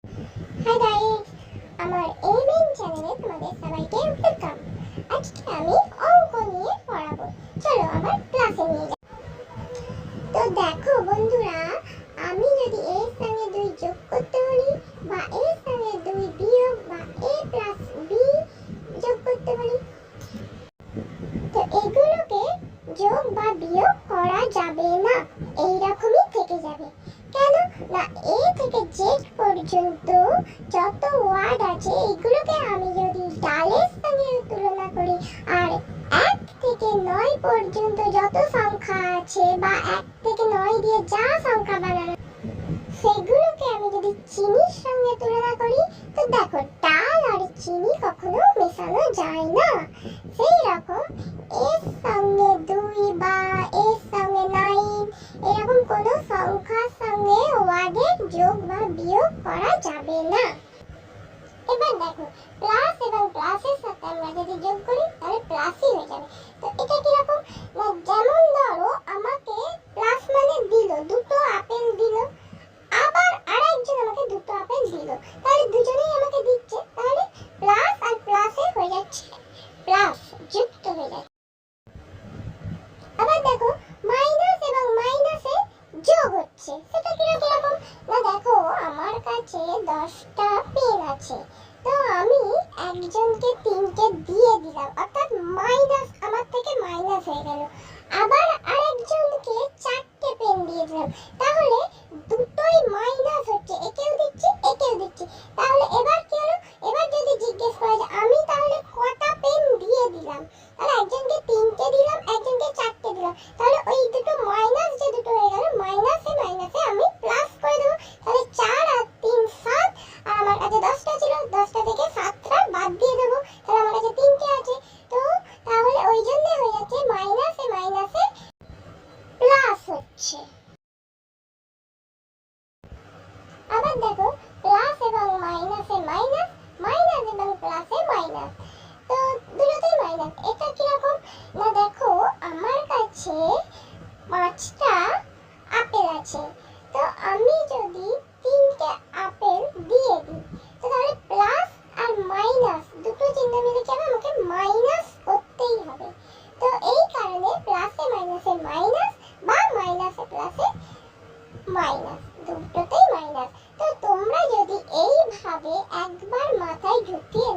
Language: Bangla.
হাই গাইস, আমার এই মেইন চ্যানেলে তোমাদের সবাইকে ওয়েলকাম। আজকে আমি অঙ্ক নিয়ে পড়াবো। চলো আমার ক্লাসে নিয়ে যাই। তো দেখো বন্ধুরা, আমি যদি a এর সঙ্গে 2 যোগ করতে বলি বা a এর সঙ্গে 2 বিয়োগ বা a প্লাস b যোগ করতে বলি, তো এগুলোকে যোগ বা বিয়োগ করা যাবে না, এইরকমই থেকে যাবে। কেন না, a থেকে z পর্যন্ত যত ওয়ার্ড আছে এগুলোকে আমি যদি ডালের সঙ্গে তুলনা করি, আর 1 থেকে 9 পর্যন্ত যত সংখ্যা আছে বা 1 থেকে 9 দিয়ে যা সংখ্যা বানানো সেগুলোকে আমি যদি চিনির সঙ্গে তুলনা করি, তো দেখো ডাল আর চিনি কখনো মেশানো যায় না। সেই রকম এর সঙ্গে 2 বা এর সঙ্গে 9 এরকম কোনো সংখ্যার সঙ্গে ওয়ার্ডের যোগ বা বিয়োগ করা যাবে না। এবার দেখো, প্লাস এবং প্লাসের সাথে আমরা যদি যোগ করি তাহলে প্লাসই হয়ে যাবে। তো এটা কি রকম না, যেমন ধরো আমাকে প্লাস মানে দিল, দুটো আপেল দিল, আবার আরেকজন আমাকে দুটো আপেল দিল, তাহলে দুজনেই আমাকে দিচ্ছে, তাহলে প্লাস আর প্লাসে হয়ে যাচ্ছে প্লাস, যুক্ত হয়ে যাচ্ছে। আবার দেখো, মাইনাস এবং মাইনাসে যোগ হচ্ছে, সেটা কি রকম না, দেখো আমার কাছে 10টা পেন আছে, তো আমি একজনকে 3টে দিয়ে দিলাম, অর্থাৎ মাইনাস আমার থেকে মাইনাস হয়ে গেল। আবার আরেকজনকে 4টে পেন দিয়ে দিলাম, তাহলে দুটোই মাইনাস হচ্ছে, একেও দিচ্ছি একেও দিচ্ছি। তাহলে এবার কি হলো, এবার যদি জিজ্ঞেস করা যায় আমি তাহলে কটা পেন দিয়ে দিলাম, তাহলে একজনকে 3টে দিলাম, একজনকে 4টে দিলাম, তাহলে ওই দুটো মাইনাস যে দুটো হয়ে গেল, মাইনাসে মাইনাসে আমি প্লাস করে দেবো, তাহলে 4 আর 3 7, আর আমার কাছে 10টা ছিল, 10টা থেকে 7টা বাদ দিয়ে দেবো, তাহলে আমার কাছে 3টে আছে। তো তাহলে ওই জন্য হয়ে যাচ্ছে মাইনাসে মাইনাসে প্লাস হচ্ছে। আবার দেখো, প্লাস এবং মাইনাসে মাইনাস, মাইনাস এবং প্লাসে মাইনাস, তো দুটোতেই মাইনাস। এটা কি রকম না, দেখো আমার কাছে 5টা আপেল আছে, তো আমি যদি 3টে আপেল দিয়ে দিই, তো তাহলে প্লাস আর মাইনাস দুটো চিহ্ন মিলে কি হবে, আমাকে মাইনাস করতেই হবে। তো এই কারণে প্লাসে মাইনাসে মাইনাস বা মাইনাসে প্লাসে মাইনাস, দুটোতেই মাইনাস। তো তোমরা যদি এইভাবে একবার মাথায় ঢুকিয়ে